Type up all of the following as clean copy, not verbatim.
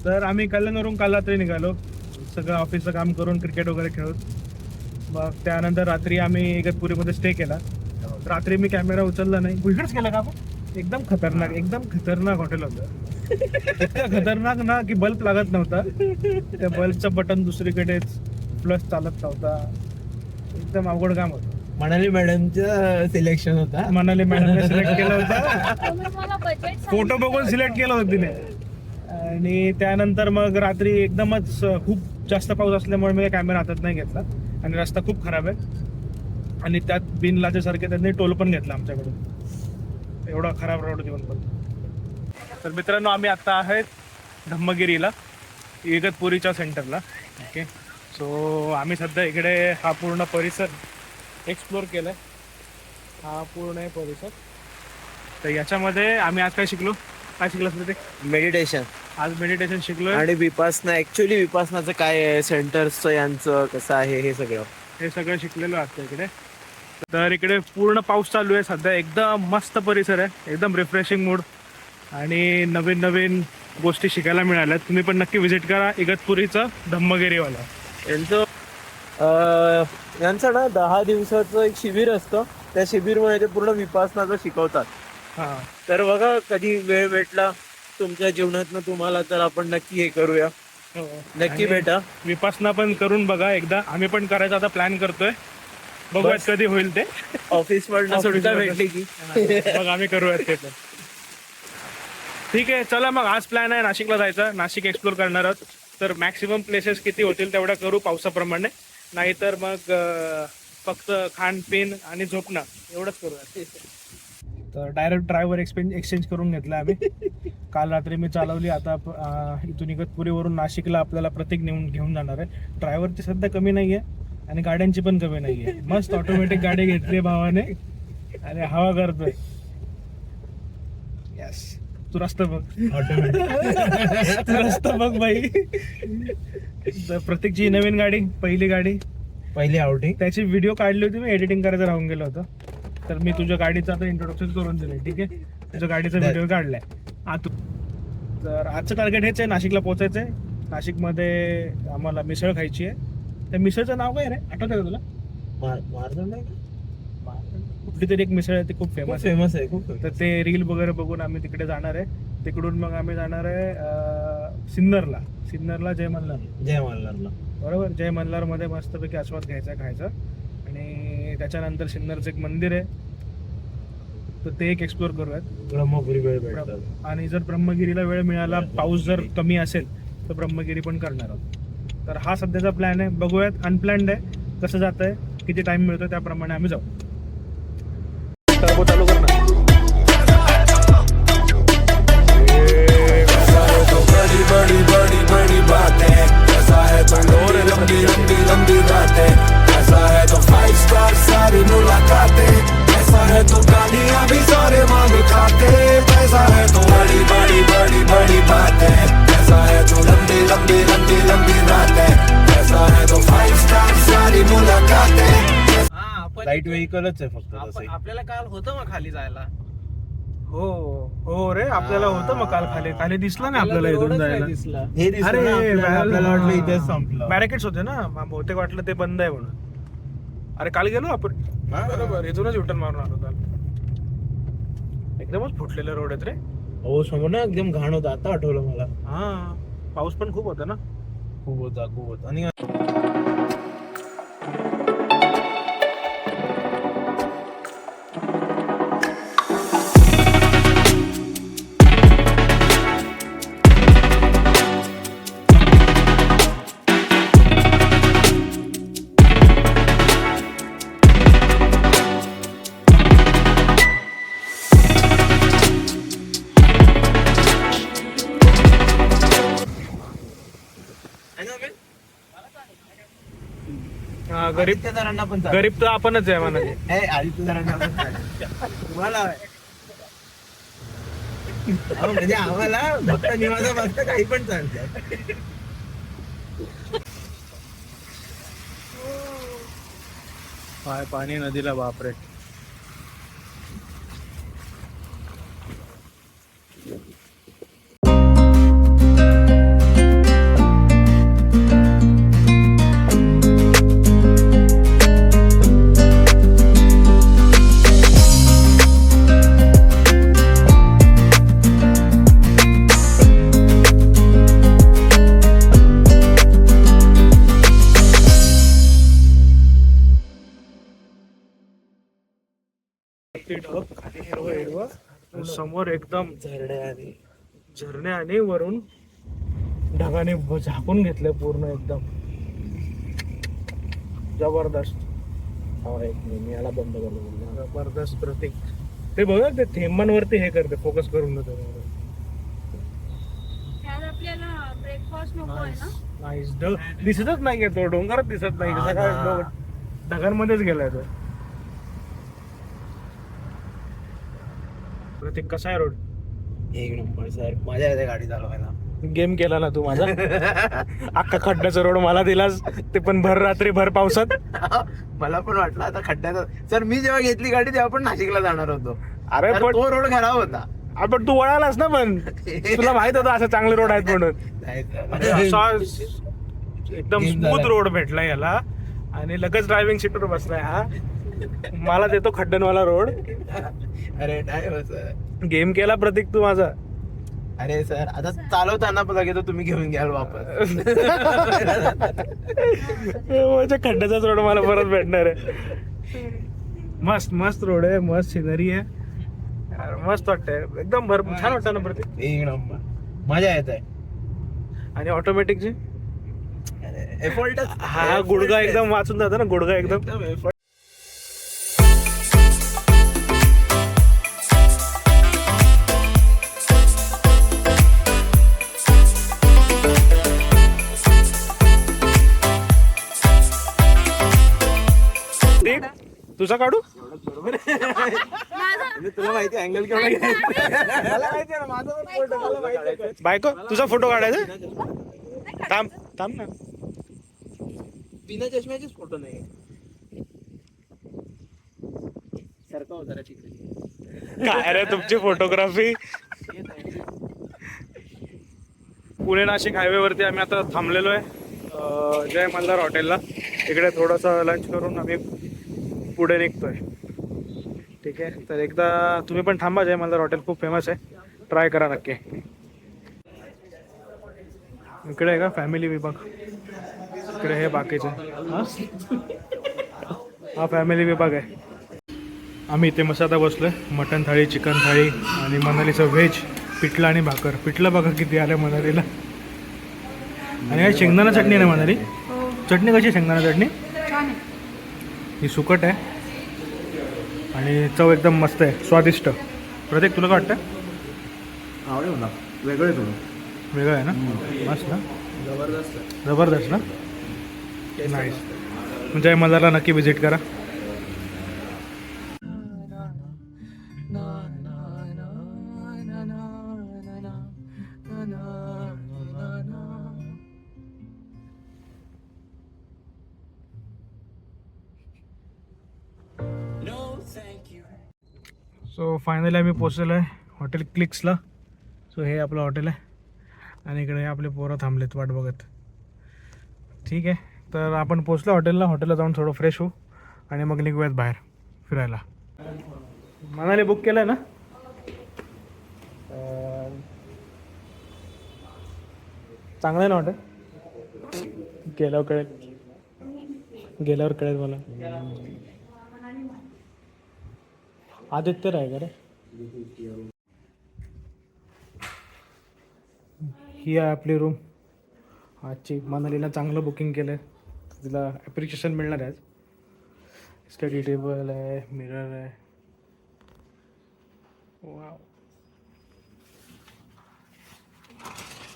तर आम्ही कल्याणवरून काल रात्री निघालो, सगळं ऑफिसचं काम करून क्रिकेट वगैरे खेळून. मग त्यानंतर रात्री आम्ही इगतपुरीमध्ये स्टे केला. रात्री मी कॅमेरा उचलला नाही. इकडेच केला का आपण? एकदम खतरनाक हॉटेल होतं. इतकं खतरनाक ना की बल्ब लागत नव्हता. त्या बल्बचं बटन दुसरीकडेच, प्लस चालत नव्हता. एकदम अवघड काम होतं. मनाली मॅडमचं सिलेक्शन होता. मनाली मॅडमने सिलेक्ट केलं होतं. फोटो बघून सिलेक्ट केलं होतं तिने. आणि त्यानंतर मग रात्री एकदमच खूप जास्त पाऊस असल्यामुळे मी कॅमेरा हातात नाही घेतला. आणि रस्ता खूप खराब आहे. आणि त्यात बिनलाजेसारखे त्यांनी टोल पण घेतला आमच्याकडून. एवढा खराब रोड देऊन पण. तर मित्रांनो, आम्ही आता आहेत धम्मगिरीला, इगतपुरीच्या सेंटरला. ओके, सो आम्ही सध्या इकडे हा पूर्ण परिसर एक्सप्लोर केलाय. हा पूर्ण आहे परिसर. तर याच्यामध्ये आम्ही आज काय शिकलो ते मेडिटेशन. आज मेडिटेशन शिकलोय. आणि विपासना, ऍक्च्युअली विपासनाचं काय आहे, सेंटर्सचं यांचं कसं आहे, हे सगळं शिकलेलो असतं इकडे. तर इकडे पूर्ण पाऊस चालू आहे सध्या. एकदम मस्त परिसर आहे, एकदम रिफ्रेशिंग मूड आणि नवीन नवीन गोष्टी शिकायला मिळाल्या. तुम्ही पण नक्की व्हिजिट करा इगतपुरीचं धम्मगिरीवाला. यांचं ना 10 दिवसाचं एक शिबिर असतं. त्या शिबिरमध्ये ते पूर्ण विपासनाचं शिकवतात. हां, तर बघा, कधी वेळ भेटला तुमच्या जीवनातनं तुम्हाला तर आपण नक्की हे करूया. नक्की भेटा. विपासना पण करून बघा एकदा. आम्ही पण करायचा आता प्लॅन करतोय. बघूयात कधी होईल ते. ऑफिस वर सुट्टा भेटली की मग आम्ही करूयात ते पण. ठीक आहे, चला मग. आज प्लॅन आहे नाशिकला जायचा. नाशिक एक्सप्लोर करणार आहोत. तर मॅक्सिमम प्लेसेस किती होतील तेवढ्या करू पावसाप्रमाणे. नाहीतर मग फक्त खाणपिन आणि झोपणं एवढंच करूया. तर डायरेक्ट ड्रायव्हर एक्सचेंज करून घेतला आम्ही. काल रात्री मी चालवली. आता इथून इगतपुरीवरून नाशिकला आपल्याला प्रतीक घेऊन जाणार आहे. ड्रायव्हरची सध्या कमी नाही आहे आणि गाड्यांची पण कमी नाही आहे. मस्त ऑटोमॅटिक गाडी घेतली भावाने आणि हवा करतोय. यस, तू रस्ता बघ. ऑटोमॅटिक तू रस्ता बघ बाई. तर प्रतीकची नवीन गाडी, पहिली आउटिंग. त्याची व्हिडिओ काढली होती मी, एडिटिंग करायचं राहून गेलं होतं. तर मी तुझ्या गाडीचं आता इंट्रोडक्शन करून दिलंय. ठीक आहे, तुझ्या गाडीचा व्हिडिओ काढलाय आतून. तर आजचं टार्गेट हेच आहे, नाशिकला पोहोचायचं आहे. नाशिकमध्ये आम्हाला मिसळ खायची आहे. त्या मिसळचं नाव काय रे, आठवतं का तुला? कुठली तरी एक मिसळ आहे, ती खूप फेमस आहे. तर ते रील वगैरे बघून आम्ही तिकडे जाणार आहे. तिकडून मग आम्ही जाणार आहे सिन्नरला जय मल्हारला. बरोबर, जय मल्हारमध्ये मस्तपैकी आस्वाद घ्यायचा, खायचा. आणि त्याच्यानंतर सिन्नरचं एक मंदिर आहे, तर ते एक एक्सप्लोर करूयात. ब्रह्मपुरी वेळ भेटतात. आणि जर ब्रह्मगिरीला वेळ मिळाला, पाऊस जर कमी असेल तर ब्रह्मगिरी पण करणार आहोत. तर हा सध्याचा प्लॅन आहे. बघूयात, अनप्लॅन्ड आहे. कसं जात आहे, किती टाइम मिळतो त्याप्रमाणे आम्ही जाऊ. टर्बो चालू कर ना. बड़ी बातें, ऐसा है तो लंबी बातें, ऐसा है तो 5 स्टार सारी मुलाकातें, ऐसा है तो गालियां भी सारे मांग खाते, ऐसा है तो बड़ी बातें, ऐसा है तो लंबी बातें, ऐसा है तो 5 स्टार सारी मुलाकातें. लाईट व्हेकलच आहे फक्त. आपल्याला काल होतं मग खाली जायला. हो रे, आपल्याला होतं मग काल खाली दिसला नाही आपल्याला इथून जायला. दिसला. हे दिसलं अरे, ना आपल्याला वाटलं इथेच संपलं. बॅरिकेड्स होते ना, बहुतेक वाटलं ते बंद आहे म्हणून. अरे काल गेलो आपण, बरोबर, इथूनच युटर्न मारून आलो काल. एकदमच फुटलेले रोड आहेत रे. हो, समोर ना एकदम घाण होता. आता आठवलं मला. हा, पाऊस पण खूप होता ना. खूप होता. आणि गरीब पण तर आपणच आहे म्हणाले. तुम्हाला म्हणजे आम्हाला भक्त निवासा बसता काही पण चालतं. पाणी नदीला, बापरे. समोर एकदम झरणे झरणे आणि वरून ढगाने झाकून घेतलंय पूर्ण एकदम जबरदस्त. मी याला बंद करतो. जबरदस्त प्रतीक. ते बघा ते थेंबांवरती हे करते फोकस करून देतो. त्यात आपल्याला ब्रेकफास्ट नको आहे ना. नाईस. दिसतच नाहीये तो डोंगरच दिसत नाही. हा सगळा ना. ढगांमध्येच गेलाय तो. प्रतीक कसा आहे रोड? एक नंबर सर, मजा येते गाडी चालवायला. गेम केला ना तू माझा. अख्खा खड्ड्याचा रोड मला दिलास, ते पण भर रात्री भर पावसात. मला पण वाटलं आता खड्ड्यात. सर मी जेव्हा घेतली गाडी तेव्हा पण नाशिकला जाणार होतो. अरे तर पण तो रोड खराब होता. आपण तू वळालास ना, पण तुला माहित होतं असं चांगले रोड आहेत म्हणून. म्हणजे असा एकदम Game स्मूथ झाला. रोड भेटला याला आणि लगेच ड्रायव्हिंग सीटवर बसलाय हा. मला देतो खड्ड्यांवाला रोड. अरे नाही हो सर. गेम केला प्रतीक तू माझा. अरे सर आता चालवताना पण लगेच तुम्ही घेऊन घ्याल वापस. माझ्या खड्ड्याचाच रोड मला परत भेटणार आहे. मस्त मस्त रोड आहे, मस्त सिनरी आहे, मस्त वाटतंय एकदम भरपूर छान वाटतं ना प्रतीक. एक नंबर मजा येत आहे. आणि ऑटोमॅटिकची एफोर्ट हा गुडगा एकदम वाचून जातो ना, गुडगा एकदम. एफर्ट. ठीक, तुझा काढू. तुला माहिती अँगल केवढा बायको तुझा फोटो काढायचा. थांब थांब ना. बिना चष्म्याचेच फोटो नाही. सारखा हो जरा तिकडे. काय रे तुमची फोटोग्राफी. पुणे नाशिक हायवेवरती आम्ही आता थांबलेलो आहे जय मल्हार हॉटेलला. इकडे थोडंसं लंच करून आम्ही पुढे निघतोय. ठीक आहे, तर एकदा तुम्ही पण थांबा. जय मल्हार हॉटेल खूप फेमस आहे, ट्राय करा नक्की. इकडे आहे का फॅमिली विभाग, इकडे हे बाकीचे. हा फॅमिली विभाग आहे. आम्ही इथे मसाला बसलोय. मटन थाळी, चिकन थाळी आणि मनालीचं व्हेज पिठलं आणि भाकर. पिठलं बघा किती आलं मनालीला. आणि काय शेंगदाणा चटणी आहे ना मनाली. चटणी कशी शेंगदाणा चटणी? ही सुकट आहे आणि चव एकदम मस्त आहे, स्वादिष्ट. प्रत्येक तुला काय वाटतं? आवडेल मला. वेगळं थोडं वेगळं आहे ना, मस्त ना, जबरदस्त. जबरदस्त ना, नाईस. जय मल्हारला नक्की व्हिजिट करा. सो फायनली आम्ही पोचलेलो आहे हॉटेल क्लिक्सला. सो हे आपलं हॉटेल आहे आणि इकडे आपले पोरं थांबलेत वाट बघत. ठीक आहे, तर आपण पोचलो हॉटेलला. हॉटेलला जाऊन थोडं फ्रेश होऊ आणि मग निघूयात बाहेर फिरायला. मनाली बुक केलं आहे ना? चांगलं आहे ना हॉटेल? गेल्यावर कळेल मला. आदित्य राय का रे? ही आहे आपली रूम आजची. मनालीला चांगलं बुकिंग केलं आहे, तिला ॲप्रिशिएशन मिळणार आहे आज. स्टडी टेबल आहे, मिरर आहे. वाव,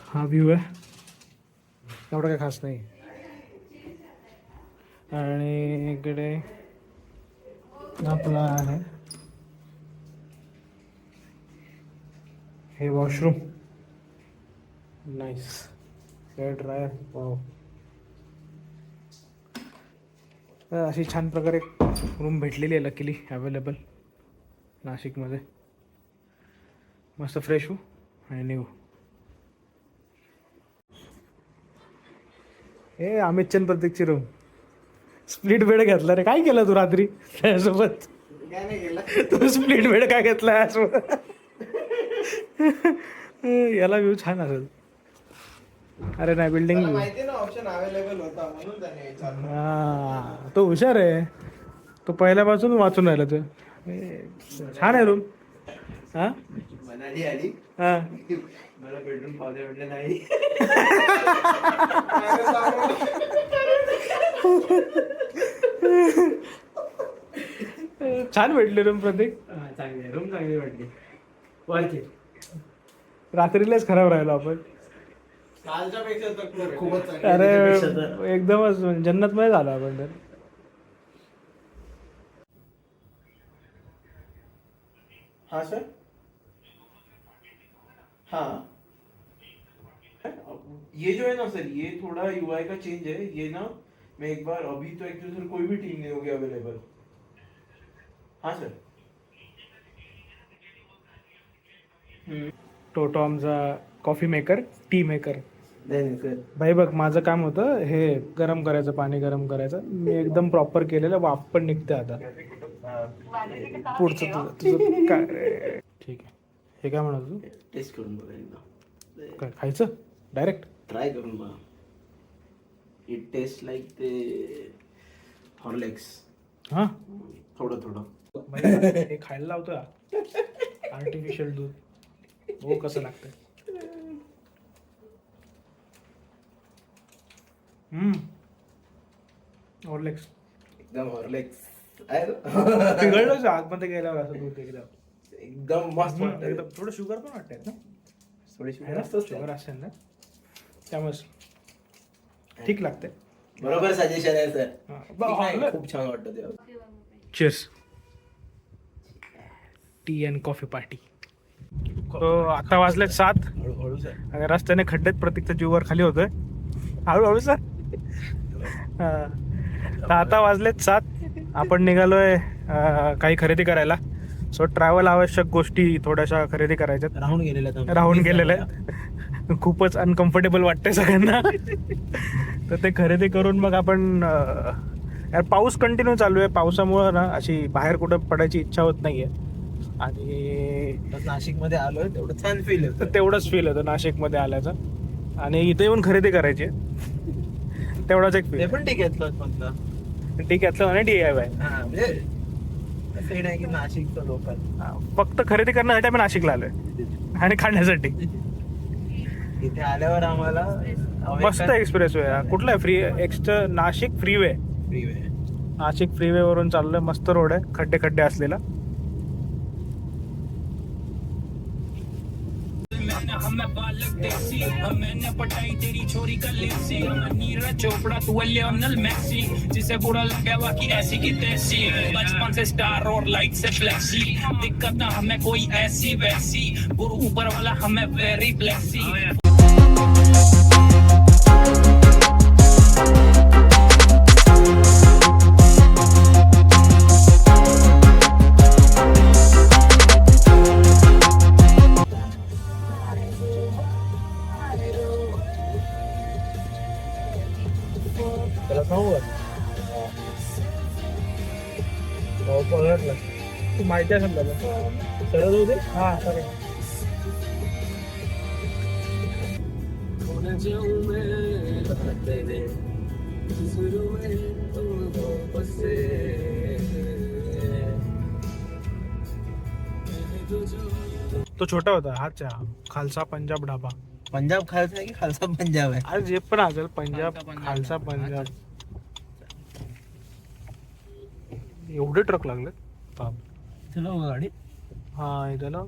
हा व्ह्यू आहे, एवढं काय खास नाही. आणि इकडे आपला आहे हे washroom. Nice. Hair dryer. Wow, अशी छान प्रकारे रूम भेटलेली आहे लकीली अवेलेबल नाशिकमध्ये. मस्त फ्रेश होऊ आणि निघू. हे अमितचंद प्रतीकची रूम. स्प्लिट बेड घेतला रे. काय केलं तू रात्री त्यासोबत? काय नाही केलं. तू स्प्लिट बेड काय घेतला यासोबत? याला व्ह्यू छान असेल. अरे नाही, बिल्डिंग माहिती ना ऑप्शन अवेलेबल होता म्हणून त्याने विचारलं. हा, तो हुशार आहे. तो पहिल्यापासून वाचून राहिला. तो छान आहे रूम. हा मनाली आली हा मला बेडरूम पावले म्हटलं नाही. छान भेटले रूम प्रतीक. चांगली रूम चांगली वाटली. वरची रात्रीलाच खराब राहिलो आपण. कालच्या पेक्षा तर खूपच चांगली. अरे एकदमच जन्नत मध्ये झालो आपण तर. हाँ सर. हाँ ये जो है ना सर, ये थोड़ा यूआई का चेंज है. ये ना मैं एक बार, अभी तो एक्चुअली सर कोई भी टीम नहीं होगी अवेलेबल. हाँ सर. टोटॉमचा कॉफी मेकर, टी मेकर. नहीं सर. भाई बघ माझं काम होतं हे गरम करायचं, पाणी गरम करायचं. मी एकदम प्रॉपर केलेलं, वाफ पण निघते आता. पुढचं तुझं काय रे? ठीक आहे. हे काय म्हणत तू? टेस्ट करून बघा एकदा. काय खायचं डायरेक्ट? ट्राय करून बघा. इट टेस्ट लाईक ते हॉर्लिक्स. हां थोडं थोडं. हे खायला लावतो आर्टिफिशियल दूध. हो कसं लागतं. हॉर्लिक्स एकदम हॉर्लिक्स आहे ना? पिघळलं आतमध्ये गेल्यावर असं दूध एकदम एकदम मस्त वाटतं. एकदम. थोडं शुगर पण वाटतंय ना? थोडीशी आहे ना? मस्तच शुगर आहे. असेल ना त्यामुळे ठीक लागतंय. बरोबर सजेशन आहे सर. हा. खूप छान वाटतं ते. Cheers. T and coffee party. आता वाजले 7. हळूहळू सर. आणि रस्त्याने खड्ड्यात प्रतीकच्या जीवावर खाली होतोय. हळूहळू सर. तर आता वाजलेत 7. आपण निघालोय काही खरेदी करायला. सो ट्रॅव्हल आवश्यक गोष्टी थोड्याशा खरेदी करायच्यात. राहून गेलेल्या आहेत. खूपच अनकम्फर्टेबल वाटतंय सगळ्यांना. तर ते खरेदी करून मग आपण यार पाऊस कंटिन्यू चालू आहे. पावसामुळं ना अशी बाहेर कुठं पडायची इच्छा होत नाहीये. आणि नाशिक मध्ये आलोय तेवढं छान फील तर तेवढंच फील होतं नाशिकमध्ये आल्याचं. आणि इथे येऊन खरेदी करायची तेवढाच एक ते फील. पण ठीक आहे. ठीक आहे आणि DIY. म्हणजे असं नाही की नाशिकचं लोकल. फक्त खरेदी करण्यासाठी आम्ही नाशिकला आलोय आणि खाण्यासाठी. इथे आल्यावर आम्हाला मस्त एक्सप्रेस वे. कुठला आहे free extra? Nashik freeway. Nashik freeway वरून चाललोय. मस्त रोड आहे, खड्डे खड्डे असलेला. हमें बालक देसी मैंने पटाई तेरी छोरी का लेसी नीरज चोपड़ा तू लियोनेल मेसी जिसे बुरा लगे बाकी ऐसी की तैसी बचपन से स्टार और लाइट से फ्लैक्सी दिक्कत ना हमें कोई ऐसी वैसी गुरु ऊपर वाला हमें वेरी ब्लेसी तू माहिती आहे समजा सरळ होते. हा सर. तो छोटा होता हा चहा. खालसा पंजाब ढाबा. पंजाब खालसा आहे की खालसा पंजाब आहे? अरे जे पण असेल पंजाब, खालसा पंजाब. एवढे ट्रक लागले बाप. चलो गाडी. हा इथं ना.